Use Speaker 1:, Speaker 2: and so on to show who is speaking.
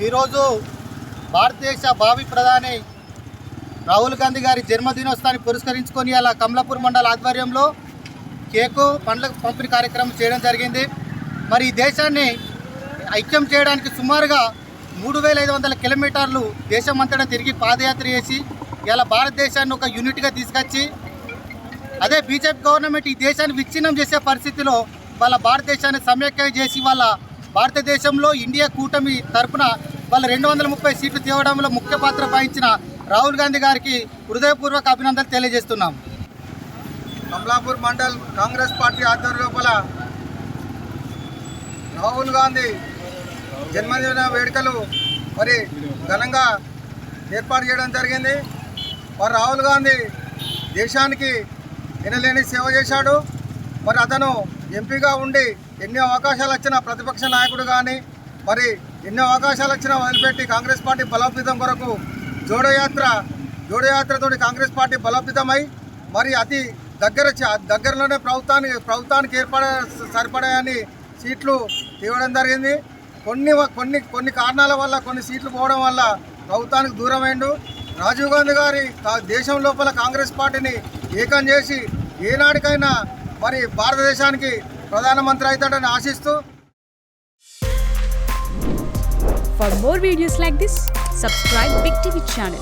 Speaker 1: ఈరోజు భారతదేశ భావి ప్రధాని రాహుల్ గాంధీ గారి జన్మదినోత్సవాన్ని పురస్కరించుకొని అలా కమలాపూర్ మండల ఆధ్వర్యంలో కేకు పండ్ల పంపిణీ కార్యక్రమం చేయడం జరిగింది. మరి ఈ దేశాన్ని ఐక్యం చేయడానికి సుమారుగా 3500 కిలోమీటర్లు దేశమంతటా తిరిగి పాదయాత్ర చేసి ఇలా భారతదేశాన్ని ఒక యూనిట్గా తీసుకొచ్చి అదే బీజేపీ గవర్నమెంట్ ఈ దేశాన్ని విచ్ఛిన్నం చేసే పరిస్థితిలో వాళ్ళ భారతదేశాన్ని సమైక్యం చేసి వాళ్ళ భారతదేశంలో ఇండియా కూటమి తరఫున వాళ్ళ 230 సీట్లు తేవడంలో ముఖ్య పాత్ర వహించిన రాహుల్ గాంధీ గారికి హృదయపూర్వక అభినందనలు తెలియజేస్తున్నాం.
Speaker 2: కమలాపూర్ మండల్ కాంగ్రెస్ పార్టీ ఆధ్వర్యం లోపల రాహుల్ గాంధీ జన్మదిన వేడుకలు మరి ఘనంగా ఏర్పాటు చేయడం జరిగింది. మరి రాహుల్ గాంధీ దేశానికి ఎనలేని సేవ చేశాడు. మరి అతను ఎంపీగా ఉండి ఎన్నో అవకాశాలు వచ్చిన ప్రతిపక్ష నాయకుడు కానీ మరి ఎన్నో అవకాశాలు వచ్చినా వదిలిపెట్టి కాంగ్రెస్ పార్టీ బలోపేతం కొరకు జోడయాత్రతో కాంగ్రెస్ పార్టీ బలోపేతమై మరి అతి దగ్గరలోనే ప్రభుత్వానికి సరిపడాయని సీట్లు ఇవ్వడం జరిగింది. కొన్ని కారణాల వల్ల కొన్ని సీట్లు పోవడం వల్ల ప్రభుత్వానికి దూరమైండు. రాజీవ్ గాంధీ గారి దేశం లోపల కాంగ్రెస్ పార్టీని ఏకం చేసి ఏనాటికైనా మరి భారతదేశానికి ప్రధానమంత్రి అవుతాడని ఆశిస్తూ.
Speaker 3: For more videos like this, subscribe Big TV channel.